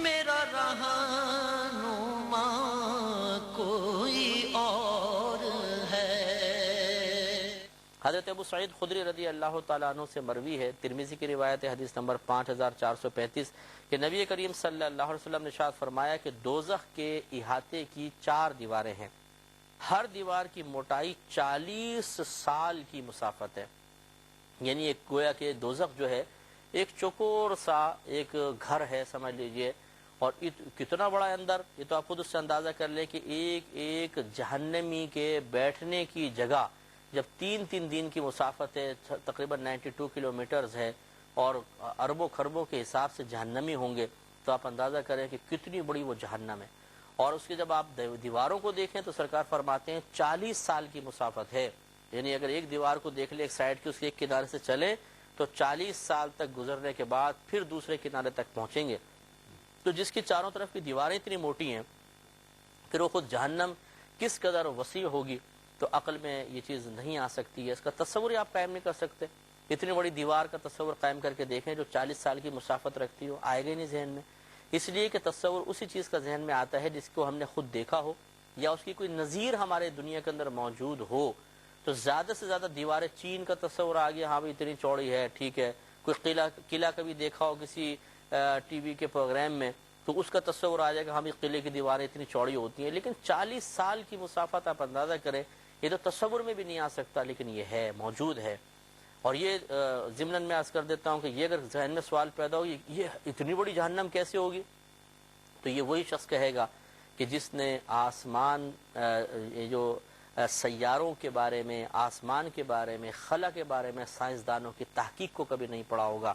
میرا رہنما کوئی اور ہے۔ حضرت ابو سعید خدری رضی اللہ تعالیٰ عنہ سے مروی ہے، ترمذی کی روایت ہے، حدیث نمبر 5435، کہ نبی کریم صلی اللہ علیہ وسلم نے ارشاد فرمایا کہ دوزخ کے احاطے کی 4 دیواریں ہیں، ہر دیوار کی موٹائی 40 سال کی مسافت ہے۔ یعنی ایک گویا کہ دوزخ جو ہے ایک چوکور سا ایک گھر ہے سمجھ لیجئے، اور کتنا بڑا ہے اندر، یہ تو آپ خود اس سے اندازہ کر لیں کہ ایک ایک جہنمی کے بیٹھنے کی جگہ جب 3 دن کی مسافت ہے، تقریباً 92 کلومیٹرز ہے، اور اربوں خربوں کے حساب سے جہنمی ہوں گے، تو آپ اندازہ کریں کہ کتنی بڑی وہ جہنم ہے۔ اور اس کے جب آپ دیواروں کو دیکھیں تو سرکار فرماتے ہیں 40 سال کی مسافت ہے، یعنی اگر ایک دیوار کو دیکھ لیں ایک سائڈ کی، اس کے ایک کنارے سے چلیں تو 40 سال تک گزرنے کے بعد پھر دوسرے کنارے تک پہنچیں گے۔ تو جس کی چاروں طرف کی دیواریں اتنی موٹی ہیں، پھر وہ خود جہنم کس قدر وسیع ہوگی، تو عقل میں یہ چیز نہیں آ سکتی ہے، اس کا تصور ہی آپ قائم نہیں کر سکتے۔ اتنی بڑی دیوار کا تصور قائم کر کے دیکھیں جو 40 سال کی مسافت رکھتی ہو، آئے گا نہیں ذہن میں، اس لیے کہ تصور اسی چیز کا ذہن میں آتا ہے جس کو ہم نے خود دیکھا ہو یا اس کی کوئی نظیر ہمارے دنیا کے اندر موجود ہو۔ تو زیادہ سے زیادہ دیواریں، چین کا تصور آ گیا، ہاں بھائی اتنی چوڑی ہے، ٹھیک ہے، کوئی قلعہ کبھی دیکھا ہو کسی ٹی وی کے پروگرام میں تو اس کا تصور آ جائے گا، ہاں بھائی قلعے کی دیواریں اتنی چوڑی ہوتی ہیں، لیکن 40 سال کی مسافت آپ اندازہ کریں، یہ تو تصور میں بھی نہیں آ سکتا، لیکن یہ ہے، موجود ہے۔ اور یہ ضمن میں عرض کر دیتا ہوں کہ یہ اگر ذہن میں سوال پیدا ہو یہ اتنی بڑی جہنم کیسے ہوگی، تو یہ وہی شخص کہے گا کہ جس نے آسمان، یہ جو سیاروں کے بارے میں، آسمان کے بارے میں، خلا کے بارے میں سائنسدانوں کی تحقیق کو کبھی نہیں پڑھا ہوگا۔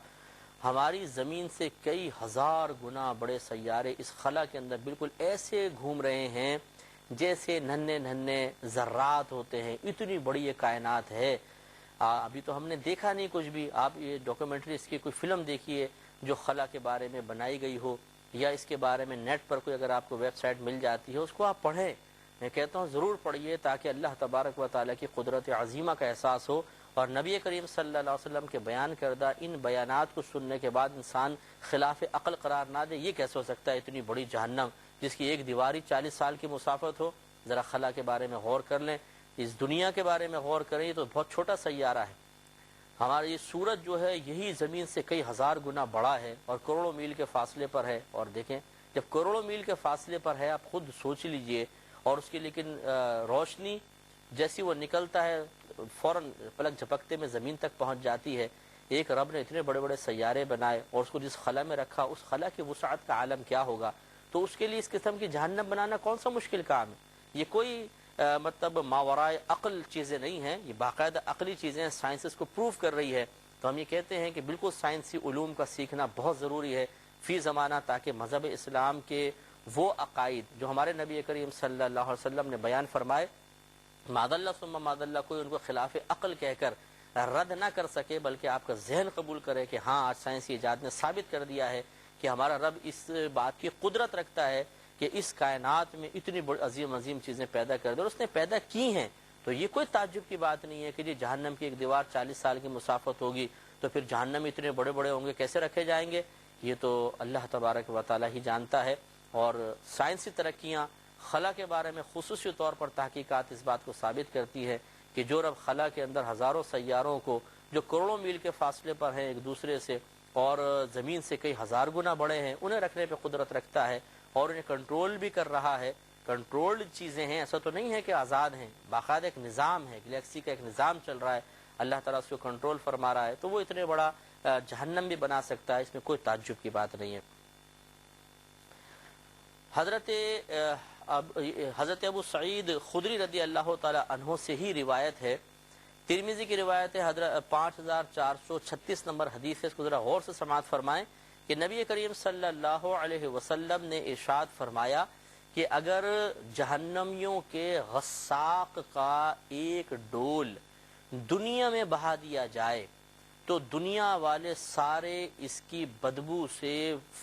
ہماری زمین سے کئی ہزار گنا بڑے سیارے اس خلا کے اندر بالکل ایسے گھوم رہے ہیں جیسے ننھے ذرات ہوتے ہیں، اتنی بڑی یہ کائنات ہے۔ ابھی تو ہم نے دیکھا نہیں کچھ بھی، آپ یہ ڈاکومنٹری اس کی کوئی فلم دیکھیے جو خلا کے بارے میں بنائی گئی ہو، یا اس کے بارے میں نیٹ پر کوئی اگر آپ کو ویب سائٹ مل جاتی ہے اس کو آپ پڑھیں، میں کہتا ہوں ضرور پڑھیے تاکہ اللہ تبارک و تعالیٰ کی قدرت عظیمہ کا احساس ہو، اور نبی کریم صلی اللہ علیہ وسلم کے بیان کردہ ان بیانات کو سننے کے بعد انسان خلاف عقل قرار نہ دے۔ یہ کیسے ہو سکتا ہے اتنی بڑی جہنم جس کی ایک دیواری 40 سال کی مسافت ہو؟ ذرا خلا کے بارے میں غور کر لیں، اس دنیا کے بارے میں غور کریں، یہ تو بہت چھوٹا سیارہ ہے۔ ہمارا یہ سورج جو ہے یہی زمین سے کئی ہزار گنا بڑا ہے اور کروڑوں میل کے فاصلے پر ہے، اور دیکھیں جب کروڑوں میل کے فاصلے پر ہے آپ خود سوچ لیجئے، اور اس کی لیکن روشنی جیسی وہ نکلتا ہے فوراً پلک جھپکتے میں زمین تک پہنچ جاتی ہے۔ ایک رب نے اتنے بڑے بڑے سیارے بنائے اور اس کو جس خلا میں رکھا، اس خلا کی وسعت کا عالم کیا ہوگا، تو اس کے لیے اس قسم کی جہنم بنانا کون سا مشکل کام ہے؟ یہ کوئی مطلب ماورائے عقل چیزیں نہیں ہیں، یہ باقاعدہ عقلی چیزیں، سائنس اس کو پروف کر رہی ہے۔ تو ہم یہ کہتے ہیں کہ بالکل سائنسی علوم کا سیکھنا بہت ضروری ہے فی زمانہ، تاکہ مذہب اسلام کے وہ عقائد جو ہمارے نبی کریم صلی اللہ علیہ وسلم نے بیان فرمائے، معاذ اللہ ثم معاذ اللہ کوئی ان کو خلاف عقل کہہ کر رد نہ کر سکے، بلکہ آپ کا ذہن قبول کرے کہ ہاں آج سائنسی ایجاد نے ثابت کر دیا ہے کہ ہمارا رب اس بات کی قدرت رکھتا ہے کہ اس کائنات میں اتنی بڑی عظیم عظیم چیزیں پیدا کر دے، اور اس نے پیدا کی ہیں۔ تو یہ کوئی تعجب کی بات نہیں ہے کہ جی جہنم کی ایک دیوار 40 سال کی مسافت ہوگی تو پھر جہنم اتنے بڑے بڑے ہوں گے، کیسے رکھے جائیں گے؟ یہ تو اللہ تبارک و تعالیٰ ہی جانتا ہے۔ اور سائنسی ترقیاں خلا کے بارے میں خصوصی طور پر تحقیقات اس بات کو ثابت کرتی ہے کہ جو رب خلا کے اندر ہزاروں سیاروں کو جو کروڑوں میل کے فاصلے پر ہیں ایک دوسرے سے اور زمین سے کئی ہزار گنا بڑے ہیں، انہیں رکھنے پہ قدرت رکھتا ہے اور انہیں کنٹرول بھی کر رہا ہے۔ کنٹرولڈ چیزیں ہیں، ایسا تو نہیں ہے کہ آزاد ہیں، باقاعدہ ایک نظام ہے، گلیکسی کا ایک نظام چل رہا ہے، اللہ تعالیٰ اس کو کنٹرول فرما رہا ہے، تو وہ اتنے بڑا جہنم بھی بنا سکتا ہے، اس میں کوئی تعجب کی بات نہیں ہے۔ حضرت ابو سعید خدری رضی اللہ تعالی عنہ سے ہی روایت ہے، ترمذی کی روایت ہے، 5436 نمبر حدیث ہے، اس کو ذرا غور سے سماعت فرمائیں کہ نبی کریم صلی اللہ علیہ وسلم نے ارشاد فرمایا کہ اگر جہنمیوں کے غساق کا ایک ڈول دنیا میں بہا دیا جائے تو دنیا والے سارے اس کی بدبو سے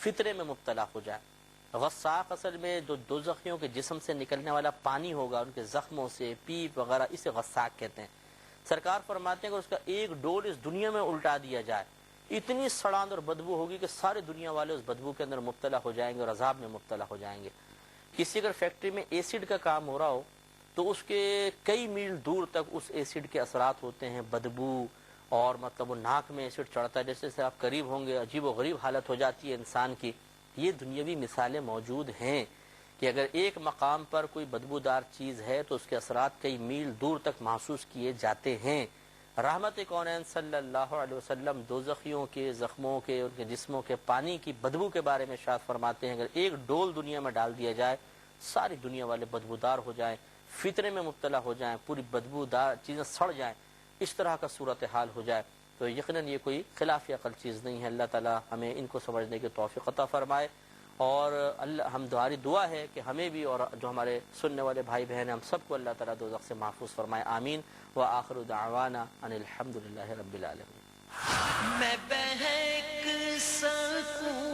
فطرے میں مبتلا ہو جائے۔ غساق اصل میں جو دوزخیوں کے جسم سے نکلنے والا پانی ہوگا، ان کے زخموں سے، پیپ وغیرہ، اسے غساق کہتے ہیں۔ سرکار فرماتے ہیں کہ اس کا ایک ڈول اس دنیا میں الٹا دیا جائے، اتنی سڑاند اور بدبو ہوگی کہ ساری دنیا والے اس بدبو کے اندر مبتلا ہو جائیں گے اور عذاب میں مبتلا ہو جائیں گے۔ کسی اگر فیکٹری میں ایسڈ کا کام ہو رہا ہو تو اس کے کئی میل دور تک اس ایسڈ کے اثرات ہوتے ہیں، بدبو، اور مطلب وہ ناک میں ایسڈ چڑھتا ہے، جیسے سے آپ قریب ہوں گے عجیب و غریب حالت ہو جاتی ہے انسان کی۔ یہ دنیاوی مثالیں موجود ہیں کہ اگر ایک مقام پر کوئی بدبودار چیز ہے تو اس کے اثرات کئی میل دور تک محسوس کیے جاتے ہیں۔ رحمت کونین صلی اللہ علیہ وسلم دوزخیوں کے زخموں کے، ان کے جسموں کے پانی کی بدبو کے بارے میں ارشاد فرماتے ہیں، اگر ایک ڈول دنیا میں ڈال دیا جائے ساری دنیا والے بدبودار ہو جائیں، فتنے میں مبتلا ہو جائیں، پوری بدبودار چیزیں سڑ جائیں، اس طرح کا صورتحال ہو جائے، تو یقیناً یہ کوئی خلاف عقل چیز نہیں ہے۔ اللہ تعالی ہمیں ان کو سمجھنے کی توفیق عطا فرمائے، اور ہماری دعا ہے کہ ہمیں بھی اور جو ہمارے سننے والے بھائی بہن ہیں ہم سب کو اللہ تعالیٰ دوزخ سے محفوظ فرمائے، آمین۔ وآخر دعوانا ان الحمد للہ رب العالمین۔ میں بہک سکوں